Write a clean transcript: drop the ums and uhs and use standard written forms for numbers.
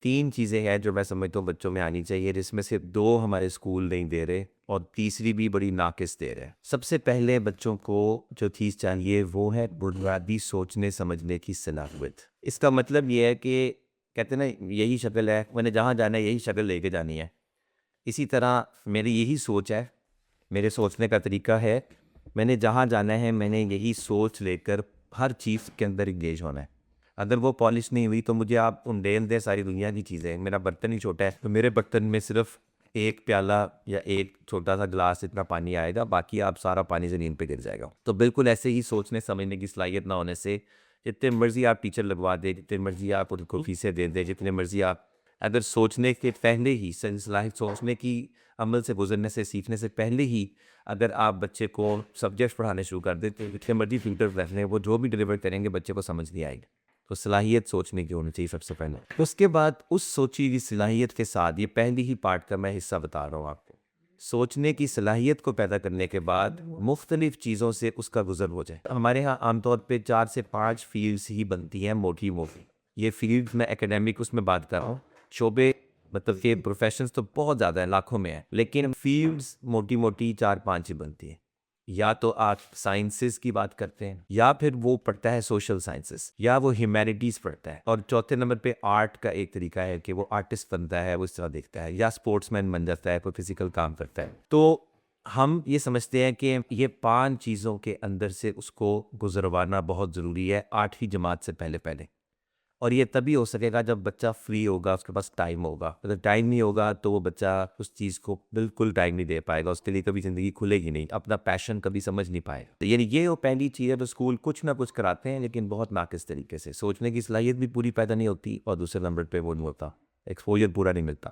3 चीज़ें हैं जो मैं समझता हूँ बच्चों में आनी चाहिए, जिसमें से 2 हमारे स्कूल नहीं दे रहे और तीसरी भी बड़ी नाक़िस दे रहे हैं। सबसे पहले बच्चों को जो चीज़ चाहिए वो है बुनियादी सोचने समझने की सलाहियत। इसका मतलब ये है कि कहते हैं ना, यही शक्ल है, मैंने जहाँ जाना है यही शक्ल लेके जानी है। इसी तरह मेरी यही सोच है, मेरे सोचने का तरीका है, मैंने जहाँ जाना है मैंने यही सोच लेकर हर चीज़ के अंदर एंगेज होना है। अगर वो पॉलिश नहीं हुई तो मुझे आप उंडेल दें सारी दुनिया की चीज़ें, मेरा बर्तन ही छोटा है तो मेरे बर्तन में सिर्फ एक प्याला या एक छोटा सा गिलास इतना पानी आएगा, बाकी आप सारा पानी ज़मीन पे गिर जाएगा। तो बिल्कुल ऐसे ही सोचने समझने की सलाहियत ना होने से जितने मर्जी आप टीचर लगवा दें, जितने मर्जी आप उनको फीसें दे दें, जितने मर्जी आप, अगर सोचने के पहले ही सलाहियत, सोचने की अमल से गुजरने से, सीखने से पहले ही अगर आप बच्चे को सब्जेक्ट पढ़ाने शुरू कर दें तो जितने मर्जी ट्यूटर रख लें, वो जो भी डिलीवर करेंगे बच्चे को समझ नहीं आएगी। तो सलाहियत सोचने की होनी चाहिए सबसे पहले। तो उसके बाद उस सोची हुई सलाहियत के साथ, ये पहली ही पार्ट का मैं हिस्सा बता रहा हूँ आपको, सोचने की सलाहियत को पैदा करने के बाद मुख्तलिफ चीज़ों से उसका गुजर हो जाए। हमारे यहाँ आमतौर पे 4 से 5 फील्ड्स ही बनती हैं मोटी मोटी। ये फील्ड मैं एकेडमिक उसमें बात कर रहा हूँ, शोबे मतलब कि प्रोफेशंस तो बहुत ज़्यादा हैं, लाखों में हैं, लेकिन फील्ड्स मोटी मोटी 4-5 ही बनती हैं। या तो आप साइंसेस की बात करते हैं, या फिर वो पढ़ता है सोशल साइंसेस, या वो ह्यूमैनिटीज़ पढ़ता है, और चौथे नंबर पे आर्ट का एक तरीका है कि वो आर्टिस्ट बनता है, वो इस तरह देखता है, या स्पोर्ट्समैन बन जाता है, कोई फिजिकल काम करता है। तो हम ये समझते हैं कि ये 5 चीज़ों के अंदर से उसको गुजरवाना बहुत ज़रूरी है 8वीं जमात से पहले पहले। और ये तभी हो सकेगा जब बच्चा फ्री होगा, उसके पास टाइम होगा। अगर टाइम नहीं होगा तो वो बच्चा उस चीज़ को बिल्कुल टाइम नहीं दे पाएगा, उसके लिए कभी ज़िंदगी खुलेगी नहीं, अपना पैशन कभी समझ नहीं पाएगा। तो यानी ये वो पहली चीज़ है, तो स्कूल कुछ ना कुछ कराते हैं लेकिन बहुत नाक़िस तरीके से। सोचने की सलाहियत भी पूरी पैदा नहीं होती और दूसरे नंबर पे वो नहीं होता, एक्सपोज़र पूरा नहीं मिलता।